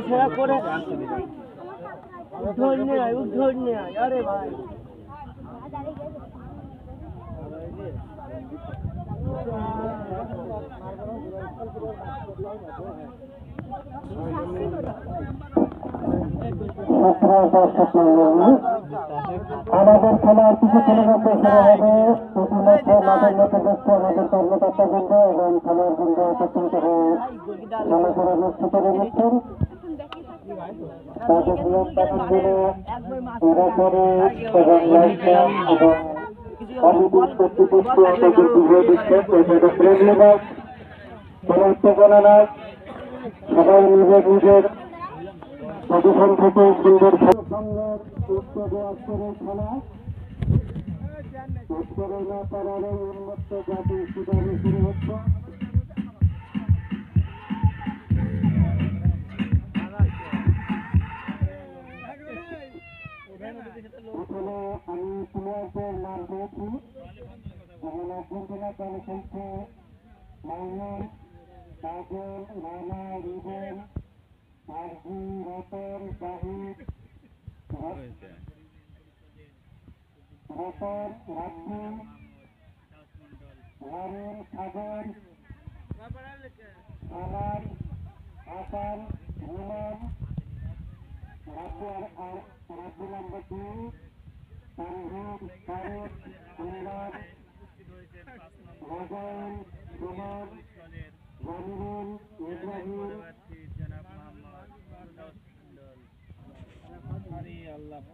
সেরা করে উদ্ধরণে আরে ভাই আমাদের খেলার কিছুক্ষণের মধ্যে শুরু হবে। ইতিমধ্যে মাঠের মধ্যে দেখছে আমাদের কর্মকর্তাবৃন্দ এবং খেলার বৃন্দ একত্রিত হয়ে খেলা করে অনুষ্ঠিত নিচ্ছেন। তাকে নিয়ম কানুন দিলে রেফারি এবং লাইসম্যান এবং কমিটির কর্তৃপক্ষ তাদের বুঝিয়ে দিচ্ছেন এটা ফ্রেন্ডলি ম্যাচ, কোনো উত্তেজনা নাই। সবাই নিজের নিজের পজিশন থেকে সুন্দর সঙ্গে উত্তরে অক্ষরের খেলা উত্তরে না পারার উন্মুক্ত জাতির সুদানে শুরু হচ্ছে। এখানে আমি প্লেয়ারদের নাম দিয়েছি। এখানে আর্জেন্টিনা দল খেলছে মাইনুল, কাজল, রানা, রিবেন, আরজি, রতন, জাহিদ, রতন, রাজ্জি, হারুন, সাগর, সালাম, হাসান, রুমান, রাব্বি নম্বর 2, তানভীর, ফারুক, ইমরান, রাজাইল, সুমন, জামিরুল, ইব্রাহিম,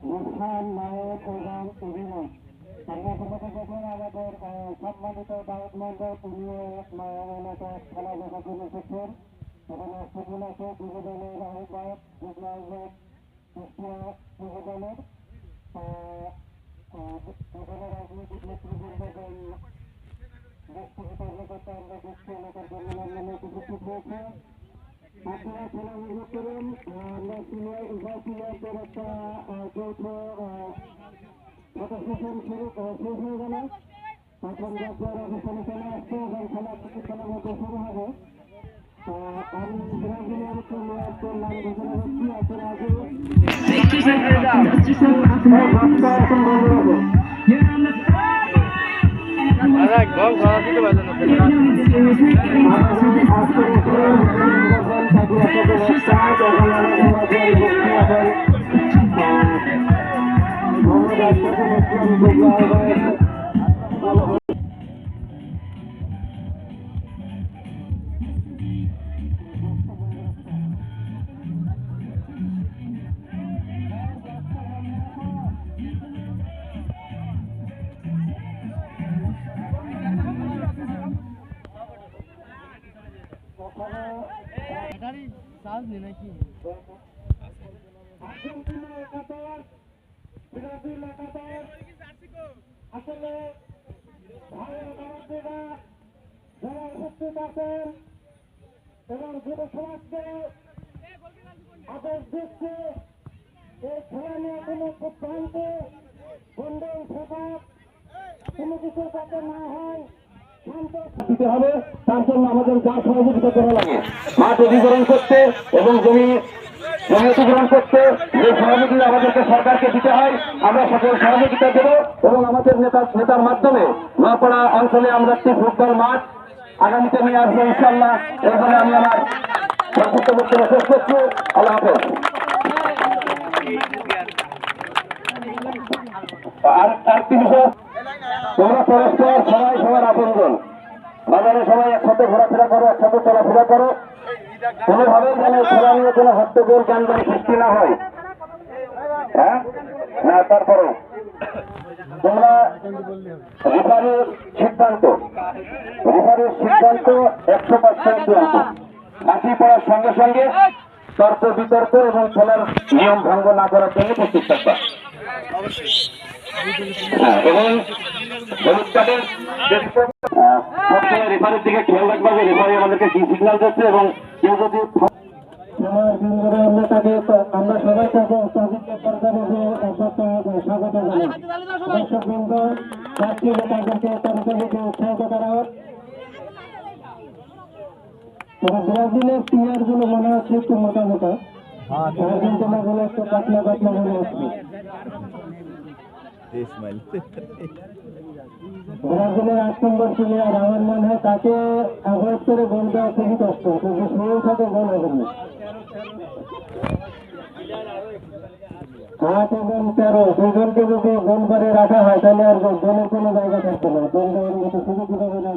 মুসকান, নায়ক এবং অভিনয়। আমাদের সম্মানিত দাওয়াত মন্ডল উনিও এলাকায় খেলা দেখার জন্য এসেছেন। এখানে সুগুল আছে যুব দলের আহ্বায়ক, যুগ্ম আহ্বায়ক কুষ্টিয়া যুব দলের, এখানে রাজনৈতিক নেতৃবৃন্দ এবং ব্যক্তিগত কর্মকর্তা আমরা দেখছি এলাকার জনগণের উপস্থিত হয়েছে। আপনারা খেলা উপভোগ করুন। আমরা সিনিয়র উভয় সিনিয়রদের একটা যৌথ ফটো সেশন শেষ হয়ে গেল। এখন যার অবস্থানে চলে আসছে এবং খেলা কিছুক্ষণের মধ্যে শুরু হবে। আমি ব্রাজিলের প্লেয়ারদের নাম ঘোষণা করছি। আপনার আগে এখন বন্ধ রাখো। আসলে যারা উপস্থিত আছেন এবং যুব সমাজকে আদেশ দিচ্ছে এই খেলা নিয়ে কোনো সিদ্ধান্ত বন্ধন প্রভাব কোনো কিছু যাতে না হয় দিতে হবে। তার জন্য আমাদের যা সহযোগিতা করা লাগে মাঠ অধিগ্রহণ করতে এবং জমি অধিগ্রহণ করতে যে সহযোগিতা আমাদেরকে সরকারকে দিতে হয় আমরা সকল সহযোগিতা দেব এবং আমাদের নেতার মাধ্যমে নয়াপাড়া অঞ্চলে আমরা একটি ফুটবল মাঠ আগামীতে নিয়ে আসবো ইনশাল্লাহ। এরপরে আমি আমার সংক্ষিপ্ত বক্তব্য শেষ করছি। আল্লাহ হাফেজ। আরেকটি বিষয়, তোমরা পরস্পর সবাই সবার আপনজন, বাজারে সবাই একসাথে ঘোরাফেরা করো, একসাথে চলাফেরা করো, কোনোভাবেই যেন খেলা নিয়ে কোনো হট্টগোল যানবাহন সৃষ্টি না হয়। হ্যাঁ না, তারপরেও তোমরা রেফারির সিদ্ধান্ত 100% চূড়ান্ত। ফাঁসি পড়ার সঙ্গে সঙ্গে তর্ক বিতর্ক এবং খেলার নিয়ম ভঙ্গ না করার জন্য প্রস্তুত থাকবা। এবং রেফারির দিকে খেয়াল রাখবা যে রেফারি আমাদেরকে কি সিগন্যাল দিচ্ছে এবং কেউ যদি আমরা সবাই তাদেরকে স্বাগত জানাই। দর্শকবৃন্দ চাচ্ছি যে তাদেরকে তাদেরকে উৎসাহিত করা হোক তবে ব্রাজিলের প্লেয়ার গুলো মনে হচ্ছে একটু মোটা মোটা, আর্জেন্টিনা গুলো একটু পাতলা পাতলা মনে হচ্ছে। ব্রাজিলের 8 নম্বর প্লেয়ার আমার মনে হয় তাকে অ্যাভয়েড করে গোল দেওয়া খুবই কষ্ট, কিন্তু শুরু থেকে গোল হবে না। 8 এবং 13 দুজনকে যদি গোল করে রাখা হয় তাহলে আর গোলের কোনো জায়গা থাকবে না, গোল দেওয়ার মতো সুযোগ হবে না।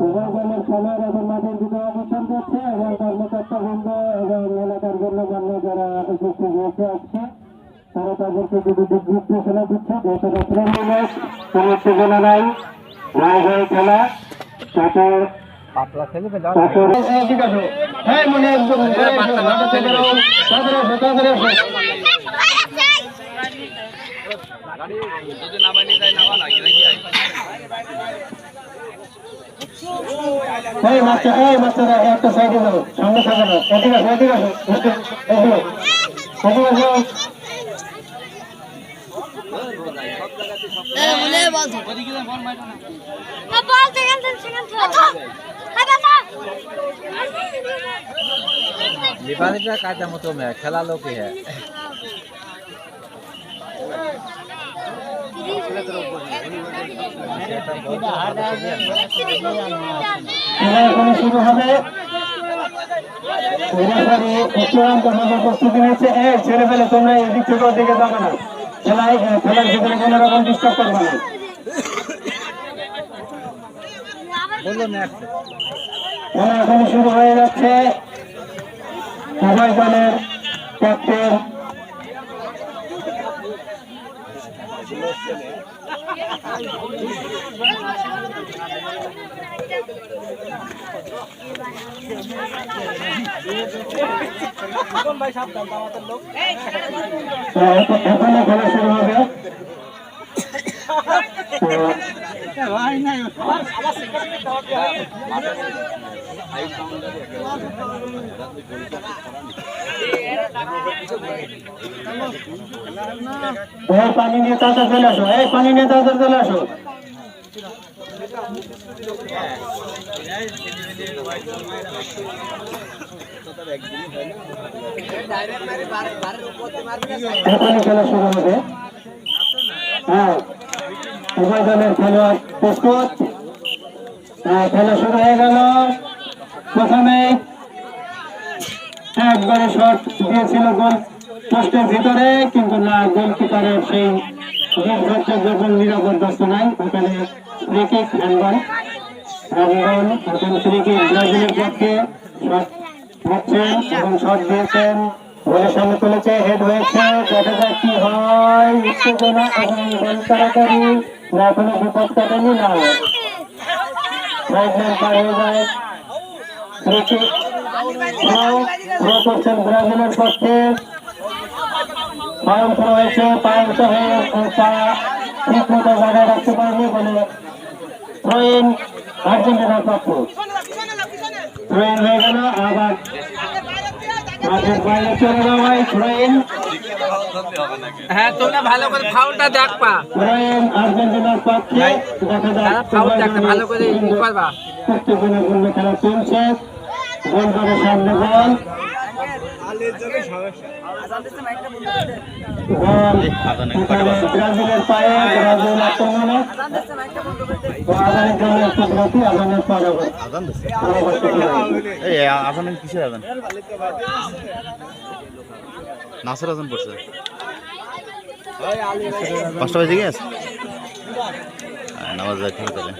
উভয় দলের খেলোয়াড় এখন মাঠের ভিতরে অবস্থান করছে এবং কর্মকর্তা বৃন্দ এবং এলাকার গণ্যমান্য যারা উপস্থিত হয়েছে আসছে তারা তাদেরকে যদি দিক নির্দেশনা দিচ্ছে। যেহেতু ফ্রেন্ডলি ম্যাচ, কোনো উত্তেজনা নাই, ভয় ভয় খেলা, তাতে ঠিক আছে। হ্যাঁ মনে একদম এই মাস্টার একটা সাইডে যাবো, সামনে থাকবে না। ঠিক আছে ঠিক আছে लिबानिटा कायदा मतो में खेला लोग ही है শুরু হবে। প্রস্তুতি নিচ্ছে। ছেড়ে ফেলে তোমরা এদিক থেকে ওদিকে যাবে না, খেলার ভিতরে কোনো রকম ডিস্টার্ব করবে না। খেলা এখন শুরু হয়ে যাচ্ছে। উভয় দলের ক্যাপ্টেন এখনো খেলা শুরু হবে। পানি নিয়ে তাড়াতাড়ি চলে আসো, পানি নিয়ে তাড়াতাড়ি চলে আসো। এখনই খেলা শুরু হবে। হ্যাঁ, উভয় দলের খেলোয়াড় প্রস্তুত। খেলা শুরু হয়ে গেল। প্রথমে একবারে শট দিয়েছিল গোল পোস্টের ভিতরে, কিন্তু না, গোলকিপারের সেই নির্ভরযোগ্য এবং নিরাপত্তা নাই। ওখানে ফ্রি কিক, হ্যান্ডবল। এখন ফ্রি কিক ব্রাজিলের পক্ষে শট নিচ্ছেন এবং শট দিয়েছেন, গোলের সামনে তুলেছে, হেড হয়েছে। দেখা যাক কি হয়। উত্তেজনা এবং গোল তাড়াতাড়ি, না কোনো বিপদ কাটেনি, না পার হয়ে যায়। ফ্রি কিক থ্রো করছেন ব্রাজিলের পক্ষে। পায়ন থ্রো হয়েছে, পায়ন হয়ে পা ঠিক মতো জায়গায় রাখতে পারেনি বলে থ্রো ইন আর্জেন্টিনার পক্ষে। থ্রো ইন হয়ে গেল। আবার মাঠের বাইরে চলে যাওয়ায় থ্রো ইন। হ্যাঁ, তোমরা ভালো করে ফাউলটা দেখবা। থ্রো ইন আর্জেন্টিনার পক্ষে। দেখা যাক ফাউল দেখতে ভালো করে ই করবা। প্রত্যেকজনের জন্য খেলা চলছে। গোল করে সামনে গোল। ব্রাজিলের পায়ে ব্রাজিল আক্রমণে আজানের জন্য একটু বিরতি। আজানের পর আজান কিসের আজান? নাসের আজান পড়ছে 5টা বাজে গেছে। নামাজ যাইতে হবে তাহলে।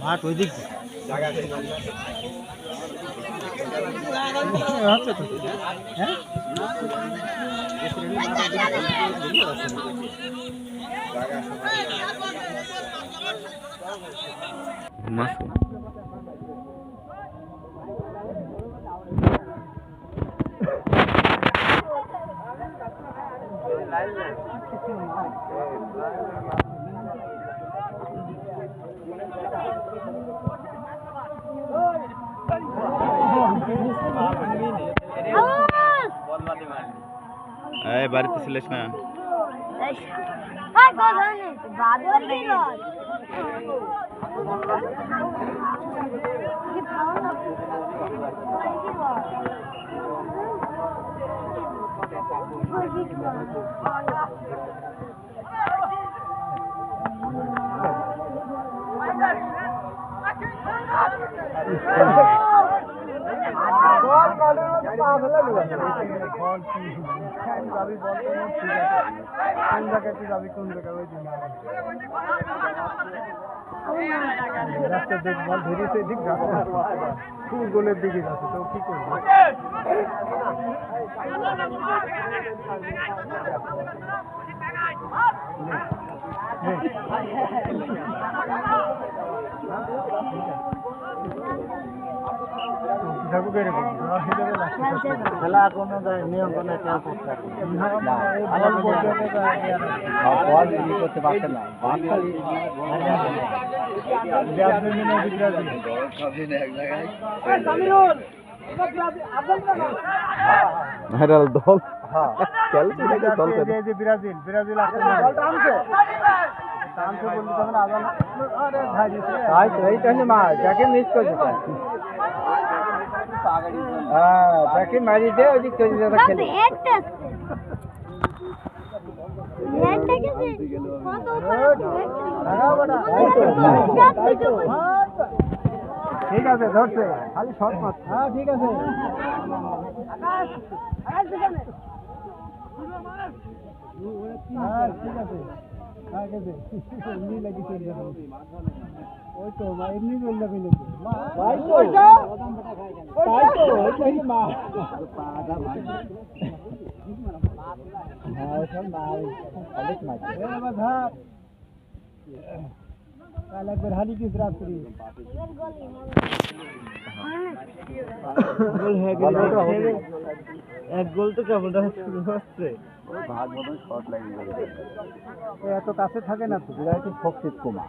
মাঠ ওই দিক মাছ বাড়িতে ছিলিস না? গোলের দিকে যাচ্ছে তো কি করবো খেলা কোনো নিয়ম কোনো খেয়াল করতে পারছে না ভাইরাল দল ব্রাজিল ব্রাজিল যাকে মিস করছে তাকে মারি দে ওই দিক চলে যাবে খেলে ঠিক আছে ধরছে খালি শর্ট মার হ্যাঁ ঠিক আছে ঠিক আছে এমনি লাগি চলে যাবে ওই তো এমনি চলে যাবে একবার হানি কিস রাত্রি এক গোল তো কেমন শুরু হচ্ছে ভাগ মতন শর্ট লাগিয়ে এত কাছে থাকে না তো বিরাট শক্তি কমা